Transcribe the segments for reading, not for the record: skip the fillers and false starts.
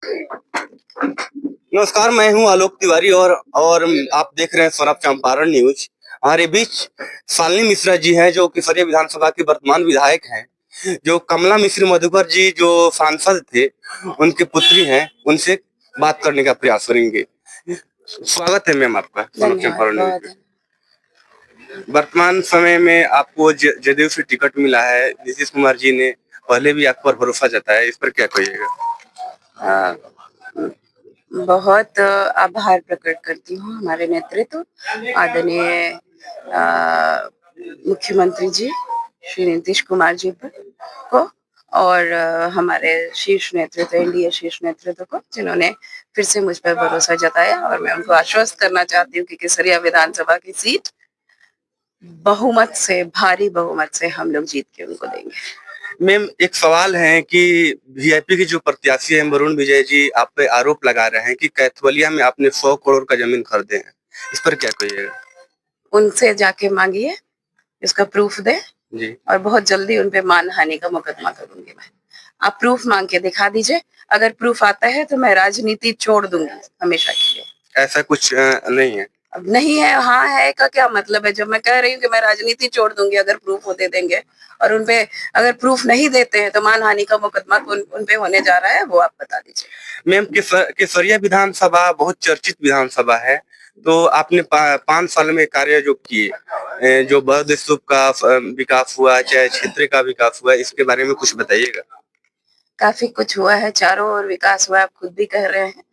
नमस्कार, मैं हूं आलोक तिवारी और आप देख रहे हैं स्वराज चंपारण न्यूज। हमारे बीच शालिनी मिश्रा जी हैं, जो केसरिया विधानसभा के वर्तमान विधायक हैं। जो कमला मिश्र मधुकर जी जो सांसद थे, उनकी पुत्री हैं। उनसे बात करने का प्रयास करेंगे। स्वागत है मैम आपका स्वराज धन्यवाद चंपारण न्यूज बहुत। में। वर्तमान समय में आपको जदयू से टिकट मिला है। नीतीश कुमार जी ने पहले भी आप पर भरोसा जताया, इस पर क्या कहिएगा? अ, बहुत आभार प्रकट करती हूँ हमारे नेतृत्व आदरणीय मुख्यमंत्री जी श्री नीतीश कुमार जी पर को और हमारे शीर्ष नेतृत्व एनडीए शीर्ष नेतृत्व को, जिन्होंने फिर से मुझ पर भरोसा जताया। और मैं उनको आश्वस्त करना चाहती हूँ कि केसरिया विधानसभा की सीट बहुमत से, भारी बहुमत से हम लोग जीत के उनको देंगे। मैम, एक सवाल है कि वीआईपी के जो प्रत्याशी हैं वरुण विजय जी, आप पे आरोप लगा रहे हैं कि कैथवलिया में आपने 100 करोड़ का जमीन खरीदे हैं। इस पर क्या कहिएगा? उनसे जाके मांगिए, इसका प्रूफ दे जी। और बहुत जल्दी उनपे मानहानि का मुकदमा करूंगी मैं। आप प्रूफ मांग के दिखा दीजिए। अगर प्रूफ आता है तो मैं राजनीति छोड़ दूंगी हमेशा के लिए। ऐसा कुछ नहीं है। अब नहीं है, हाँ है का क्या मतलब है? जब मैं कह रही हूँ कि मैं राजनीति छोड़ दूंगी अगर प्रूफ वो दे देंगे, और उनपे अगर प्रूफ नहीं देते हैं तो मानहानि का मुकदमा उनपे होने जा रहा है, वो आप बता दीजिए। मैम, केसरिया विधानसभा बहुत चर्चित विधानसभा है। तो आपने 5 साल में कार्य जो किए, जो बौद्ध स्तूप का विकास हुआ, चाहे क्षेत्र का विकास हुआ, इसके बारे में कुछ बताइएगा। काफी कुछ हुआ है, चारों ओर विकास हुआ है, आप खुद भी कह रहे हैं।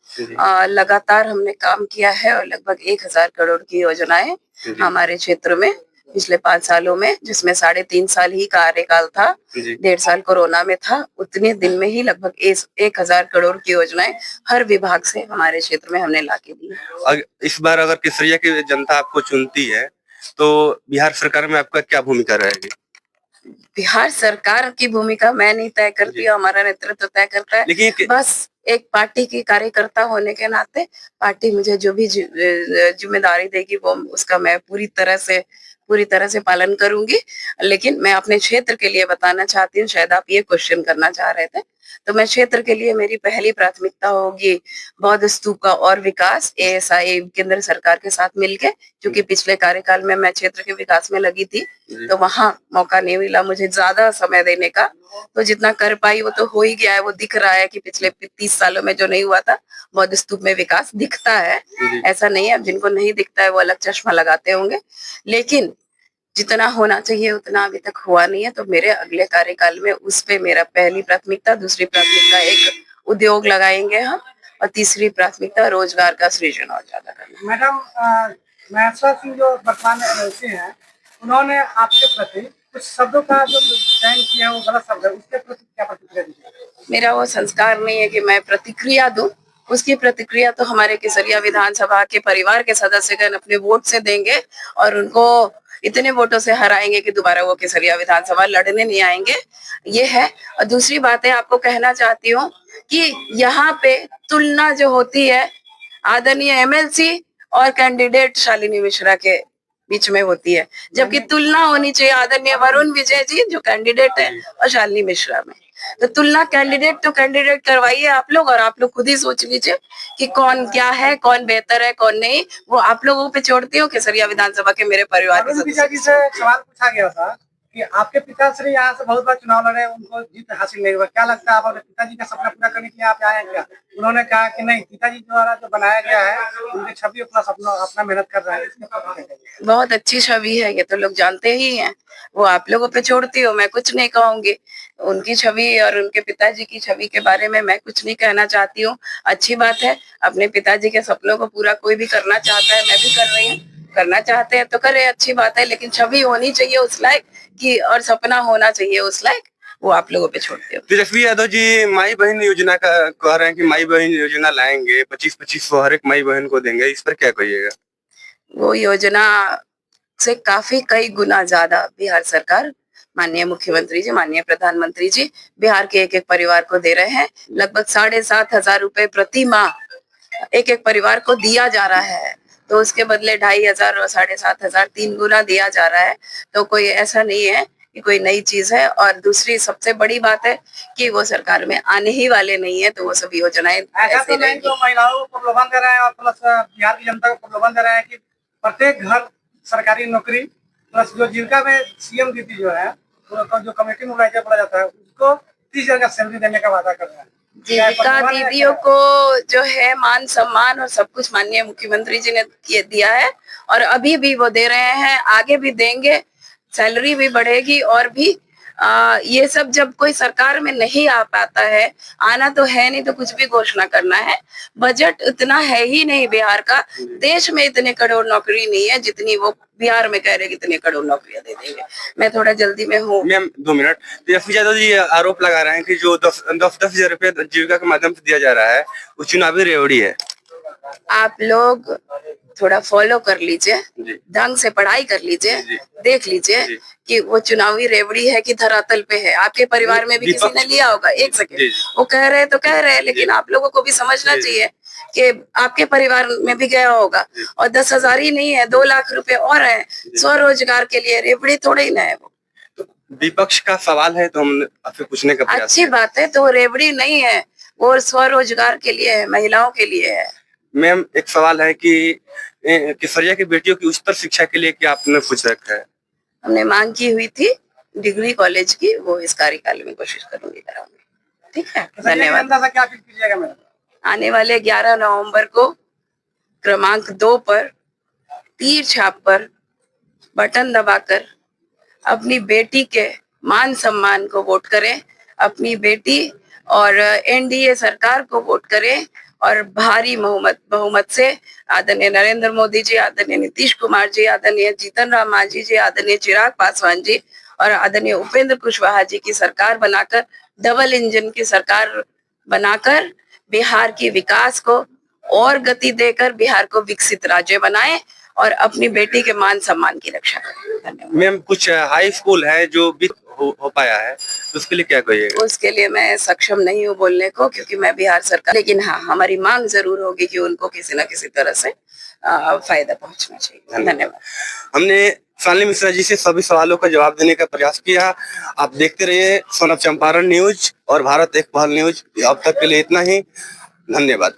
लगातार हमने काम किया है और लगभग 1000 करोड़ की योजनाएं हमारे क्षेत्र में पिछले 5 सालों में, जिसमें 3.5 साल ही कार्यकाल था, 1.5 साल कोरोना में था। उतने दिन में ही लगभग 1000 करोड़ की योजनाएं हर विभाग से हमारे क्षेत्र में हमने लाके दी। इस बार अगर केसरिया की जनता आपको चुनती है तो बिहार सरकार में आपका क्या भूमिका रहेगी? बिहार सरकार की भूमिका मैं नहीं तय करती, हमारा नेतृत्व तय करता है। लेकिन बस एक पार्टी की कार्यकर्ता होने के नाते पार्टी मुझे जो भी जिम्मेदारी देगी वो उसका मैं पूरी तरह से पालन करूंगी। लेकिन मैं अपने क्षेत्र के लिए बताना चाहती हूँ, शायद आप ये क्वेश्चन करना चाह रहे थे, तो मैं क्षेत्र के लिए मेरी पहली प्राथमिकता होगी बौद्ध स्तूप का और विकास एएसआई केंद्र सरकार के साथ मिलके, क्योंकि पिछले कार्यकाल में मैं क्षेत्र के विकास में लगी थी, तो वहां मौका नहीं मिला मुझे ज्यादा समय देने का। तो जितना कर पाई वो तो हो ही गया है। वो दिख रहा है कि पिछले 30 सालों में जो नहीं हुआ था, बौद्ध स्तूप में विकास दिखता है। ऐसा नहीं है, अब जिनको नहीं दिखता है वो अलग चश्मा लगाते होंगे, लेकिन जितना होना चाहिए उतना अभी तक हुआ नहीं है। तो मेरे अगले कार्यकाल में उस पे मेरा पहली प्राथमिकता, दूसरी प्राथमिकता एक उद्योग लगाएंगे हम, और तीसरी प्राथमिकता रोजगार का सृजन और ज्यादा करना। मैडम, महसा सिंह जो वर्तमान में एमएलसी हैं, उन्होंने आपके प्रति कुछ शब्दों का जो चयन किया वो गलत शब्द है, उसके प्रति क्या प्रतिक्रिया दीजिए? मेरा वो संस्कार नहीं है कि मैं प्रतिक्रिया दूं। उसकी प्रतिक्रिया तो हमारे केसरिया विधानसभा के परिवार के सदस्यगण अपने वोट से देंगे, और उनको इतने वोटों से हराएंगे कि दोबारा वो केसरिया विधानसभा लड़ने नहीं आएंगे। ये है। और दूसरी बात है, आपको कहना चाहती हूँ कि यहाँ पे तुलना जो होती है आदरणीय एमएलसी और कैंडिडेट शालिनी मिश्रा के बीच में होती है, जबकि तुलना होनी चाहिए आदरणीय वरुण विजय जी जो कैंडिडेट है और शालिनी मिश्रा में। तो तुलना कैंडिडेट करवाइए आप लोग, और आप लोग खुद ही सोच लीजिए कि कौन क्या है, कौन बेहतर है, कौन नहीं। वो आप लोगों पे छोड़ती हूँ, केसरिया विधानसभा के मेरे परिवार के सदस्य से सवाल पूछा गया था कि आपके पिताश्री यहाँ से बहुत बार चुनाव लड़े, उनको जीत हासिल नहीं हुआ, क्या लगता है आप अपने पिताजी का सपना पूरा करने के लिए आप आए हैं क्या? उन्होंने कहा कि नहीं, पिताजी द्वारा जो बनाया गया है उनकी छवि अपना सपना अपना मेहनत कर रहा है। बहुत अच्छी छवि है, ये तो लोग जानते ही हैं। वो आप लोगों पे छोड़ती हूँ, मैं कुछ नहीं कहूंगी। उनकी छवि और उनके पिताजी की छवि के बारे में मैं कुछ नहीं कहना चाहती हूँ। अच्छी बात है, अपने पिताजी के सपनों को पूरा कोई भी करना चाहता है, मैं भी कर रही हूँ। करना चाहते हैं तो करे, अच्छी बात है, लेकिन छवि होनी चाहिए उस लायक की, और सपना होना चाहिए उस लायक, वो आप लोगों पे छोड़ते हो। तेजस्वी यादव जी माई बहन योजना का कह रहे हैं कि माई बहन योजना लाएंगे, 25-25 हर एक माई बहन को देंगे, इस पर क्या कहिएगा? वो योजना से काफी कई गुना ज्यादा बिहार सरकार, माननीय मुख्यमंत्री जी, माननीय प्रधानमंत्री जी बिहार के एक एक परिवार को दे रहे हैं। लगभग 7,500 रुपए प्रति माह एक एक परिवार को दिया जा रहा है। तो उसके बदले 2,500 और 7,500 3 गुना दिया जा रहा है। तो कोई ऐसा नहीं है ये कोई नई चीज है। और दूसरी सबसे बड़ी बात है कि वो सरकार में आने ही वाले नहीं है, तो वो सब योजनाएं ऐसा ऐसे तो नहीं जो महिलाओं को प्रलोभन दे रहे हैं और प्लस बिहार की जनता को प्रलोभन दे रहे हैं कि प्रत्येक घर सरकारी नौकरी प्लस जो जीविका में सीएम दीदी जो है जो कमेटी मोबाइल बोला जाता है उसको 30,000 का सैलरी देने का वादा कर रहे हैं। जीविका दीदियों को जो है मान सम्मान और सब कुछ माननीय मुख्यमंत्री जी ने दिया है और अभी भी वो दे रहे हैं, आगे भी देंगे, सैलरी भी बढ़ेगी। और भी ये सब जब कोई सरकार में नहीं आ पाता है, आना तो है नहीं तो कुछ भी घोषणा करना है। बजट उतना है ही नहीं बिहार का, देश में इतने करोड़ नौकरी नहीं है जितनी वो बिहार में कह रहे कितने करोड़ नौकरियां दे देंगे। मैं थोड़ा जल्दी में हूँ। मैम 2 मिनट। तेजस्वी यादव जी आरोप लगा रहे हैं कि जो 10,000 रुपए जीविका के माध्यम से दिया जा रहा है वो चुनावी रेवड़ी है। आप लोग थोड़ा फॉलो कर लीजिए, ढंग से पढ़ाई कर लीजिए, देख लीजिए कि वो चुनावी रेवड़ी है कि धरातल पे है। आपके परिवार में भी किसी ने लिया होगा। एक सेकेंड, वो कह रहे तो कह रहे हैं, लेकिन आप लोगों को भी समझना चाहिए कि आपके परिवार में भी गया होगा। और 10,000 ही नहीं है, 2 लाख रुपए और है स्वरोजगार के लिए। रेवड़ी थोड़ी ना है वो। विपक्ष का सवाल है तो हम आपसे पूछने का प्रयास अच्छी बात है, तो रेवड़ी नहीं है, वो स्वरोजगार के लिए है, महिलाओं के लिए है। मैम एक सवाल है कि केसरिया की बेटियों की उच्चतर शिक्षा के लिए क्या आपने सोच रखा है? हमने मांग की हुई थी डिग्री कॉलेज की, वो इस कार्यकाल में कोशिश करूंगी कराऊंगी। ठीक है, धन्यवाद। क्या अपील कीजिएगा मैडम? आने वाले 11 नवंबर को क्रमांक 2 पर तीर छाप पर बटन दबाकर अपनी बेटी के मान सम्मान को वोट करें, अपनी बेटी और एनडीए सरकार को वोट करें और भारी बहुमत से आदरणीय नरेंद्र मोदी जी, आदरणीय नीतीश कुमार जी, आदरणीय जीतन राम मांझी जी, आदरणीय चिराग पासवान जी और आदरणीय उपेंद्र कुशवाहा जी की सरकार बनाकर, डबल इंजन की सरकार बनाकर बिहार की विकास को और गति देकर बिहार को विकसित राज्य बनाएं और अपनी बेटी के मान सम्मान की रक्षा करें। धन्यवाद। मैम कुछ हाई स्कूल है जो भी हो पाया है, उसके लिए क्या कहिएगा? उसके लिए मैं सक्षम नहीं हूँ बोलने को, क्योंकि मैं बिहार सरकार, लेकिन हाँ हमारी मांग जरूर होगी कि उनको किसी न किसी तरह से फायदा पहुंचना चाहिए। धन्यवाद। हमने शालिनी मिश्रा जी से सभी सवालों का जवाब देने का प्रयास किया। आप देखते रहिए सन ऑफ चंपारण न्यूज और भारत एक पहल न्यूज। अब तक के लिए इतना ही, धन्यवाद।